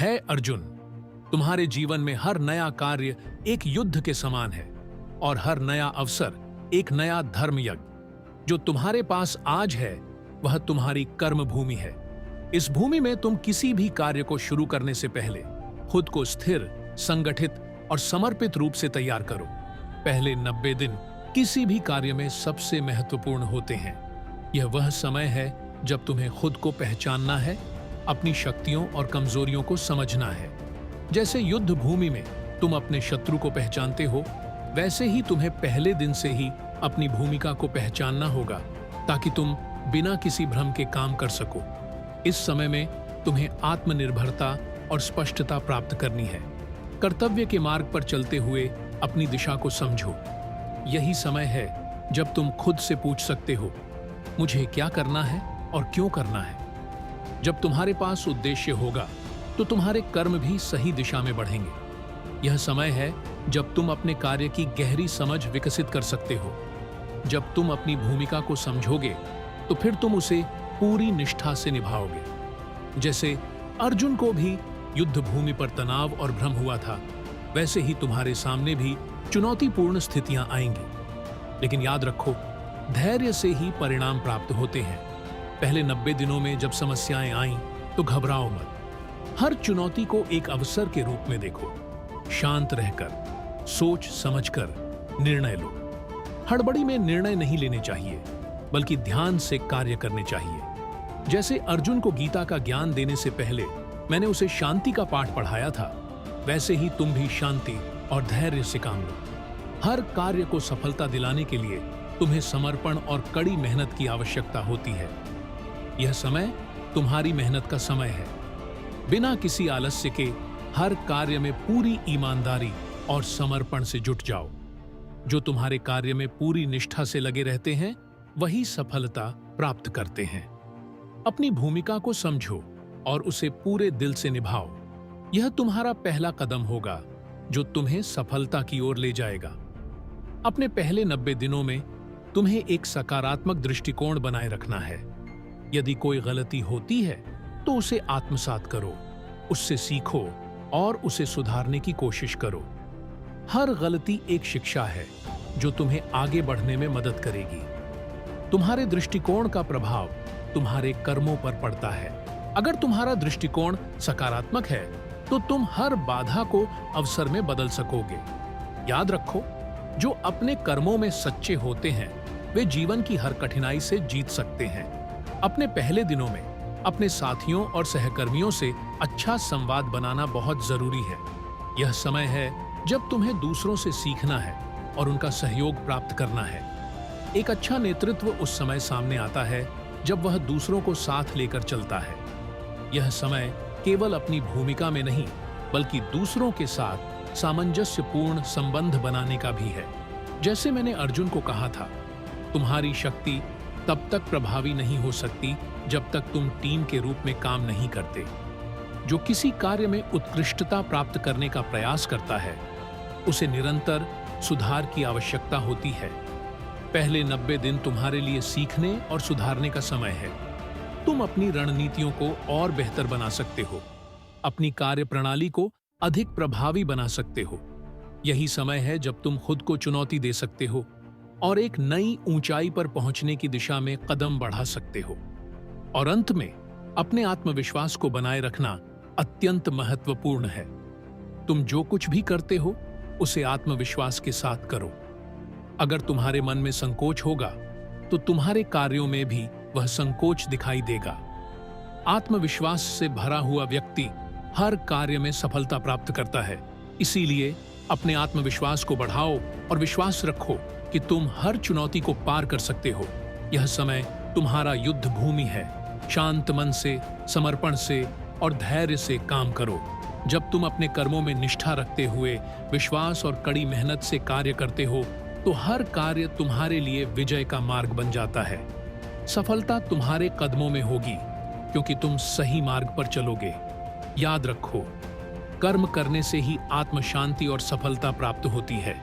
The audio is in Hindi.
है अर्जुन, तुम्हारे जीवन में हर नया कार्य एक युद्ध के समान है और हर नया अवसर एक नया धर्म यज्ञ। जो तुम्हारे पास आज है वह तुम्हारी कर्म भूमि है। इस भूमि में तुम किसी भी कार्य को शुरू करने से पहले खुद को स्थिर, संगठित और समर्पित रूप से तैयार करो। पहले 90 दिन किसी भी कार्य में सबसे महत्वपूर्ण होते हैं। यह वह समय है जब तुम्हें खुद को पहचानना है, अपनी शक्तियों और कमजोरियों को समझना है। जैसे युद्ध भूमि में तुम अपने शत्रु को पहचानते हो, वैसे ही तुम्हें पहले दिन से ही अपनी भूमिका को पहचानना होगा ताकि तुम बिना किसी भ्रम के काम कर सको। इस समय में तुम्हें आत्मनिर्भरता और स्पष्टता प्राप्त करनी है। कर्तव्य के मार्ग पर चलते हुए अपनी दिशा को समझो। यही समय है जब तुम खुद से पूछ सकते हो, मुझे क्या करना है और क्यों करना है। जब तुम्हारे पास उद्देश्य होगा तो तुम्हारे कर्म भी सही दिशा में बढ़ेंगे। यह समय है जब तुम अपने कार्य की गहरी समझ विकसित कर सकते हो। जब तुम अपनी भूमिका को समझोगे तो फिर तुम उसे पूरी निष्ठा से निभाओगे। जैसे अर्जुन को भी युद्ध भूमि पर तनाव और भ्रम हुआ था, वैसे ही तुम्हारे सामने भी चुनौतीपूर्ण स्थितियां आएंगी। लेकिन याद रखो, धैर्य से ही परिणाम प्राप्त होते हैं। पहले 90 दिनों में जब समस्याएं आईं तो घबराओ मत। हर चुनौती को एक अवसर के रूप में देखो। शांत रहकर, सोच समझकर निर्णय लो। हड़बड़ी में निर्णय नहीं लेने चाहिए, बल्कि ध्यान से कार्य करने चाहिए। जैसे अर्जुन को गीता का ज्ञान देने से पहले मैंने उसे शांति का पाठ पढ़ाया था, वैसे ही तुम भी शांति और धैर्य से काम लो। हर कार्य को सफलता दिलाने के लिए तुम्हें समर्पण और कड़ी मेहनत की आवश्यकता होती है। यह समय तुम्हारी मेहनत का समय है। बिना किसी आलस्य के हर कार्य में पूरी ईमानदारी और समर्पण से जुट जाओ। जो तुम्हारे कार्य में पूरी निष्ठा से लगे रहते हैं, वही सफलता प्राप्त करते हैं। अपनी भूमिका को समझो और उसे पूरे दिल से निभाओ। यह तुम्हारा पहला कदम होगा जो तुम्हें सफलता की ओर ले जाएगा। अपने पहले 90 दिनों में तुम्हें एक सकारात्मक दृष्टिकोण बनाए रखना है। यदि कोई गलती होती है तो उसे आत्मसात करो, उससे सीखो और उसे सुधारने की कोशिश करो। हर गलती एक शिक्षा है जो तुम्हें आगे बढ़ने में मदद करेगी। तुम्हारे दृष्टिकोण का प्रभाव तुम्हारे कर्मों पर पड़ता है। अगर तुम्हारा दृष्टिकोण सकारात्मक है तो तुम हर बाधा को अवसर में बदल सकोगे। याद रखो, जो अपने कर्मों में सच्चे होते हैं वे जीवन की हर कठिनाई से जीत सकते हैं। अपने पहले दिनों में अपने साथियों और सहकर्मियों से अच्छा संवाद बनाना बहुत जरूरी है। यह समय है जब तुम्हें दूसरों से सीखना है और उनका सहयोग प्राप्त करना है। एक अच्छा नेतृत्व उस समय सामने आता है जब वह दूसरों को साथ लेकर चलता है। यह समय केवल अपनी भूमिका में नहीं, बल्कि दूसरों के साथ सामंजस्यपूर्ण संबंध बनाने का भी है। जैसे मैंने अर्जुन को कहा था, तुम्हारी शक्ति तब तक प्रभावी नहीं हो सकती जब तक तुम टीम के रूप में काम नहीं करते। जो किसी कार्य में उत्कृष्टता प्राप्त करने का प्रयास करता है, उसे निरंतर सुधार की आवश्यकता होती है। पहले 90 दिन तुम्हारे लिए सीखने और सुधारने का समय है। तुम अपनी रणनीतियों को और बेहतर बना सकते हो, अपनी कार्य प्रणाली को अधिक प्रभावी बना सकते हो। यही समय है जब तुम खुद को चुनौती दे सकते हो और एक नई ऊंचाई पर पहुंचने की दिशा में कदम बढ़ा सकते हो। और अंत में अपने आत्मविश्वास को बनाए रखना अत्यंत महत्वपूर्ण है। तुम जो कुछ भी करते हो उसे आत्मविश्वास के साथ करो। अगर तुम्हारे मन में संकोच होगा तो तुम्हारे कार्यों में भी वह संकोच दिखाई देगा। आत्मविश्वास से भरा हुआ व्यक्ति हर कार्य में सफलता प्राप्त करता है। इसीलिए अपने आत्मविश्वास को बढ़ाओ और विश्वास रखो कि तुम हर चुनौती को पार कर सकते हो। यह समय तुम्हारा युद्ध भूमि है। शांत मन से, समर्पण से और धैर्य से काम करो। जब तुम अपने कर्मों में निष्ठा रखते हुए विश्वास और कड़ी मेहनत से कार्य करते हो तो हर कार्य तुम्हारे लिए विजय का मार्ग बन जाता है। सफलता तुम्हारे कदमों में होगी क्योंकि तुम सही मार्ग पर चलोगे। याद रखो, कर्म करने से ही आत्म शांति और सफलता प्राप्त होती है।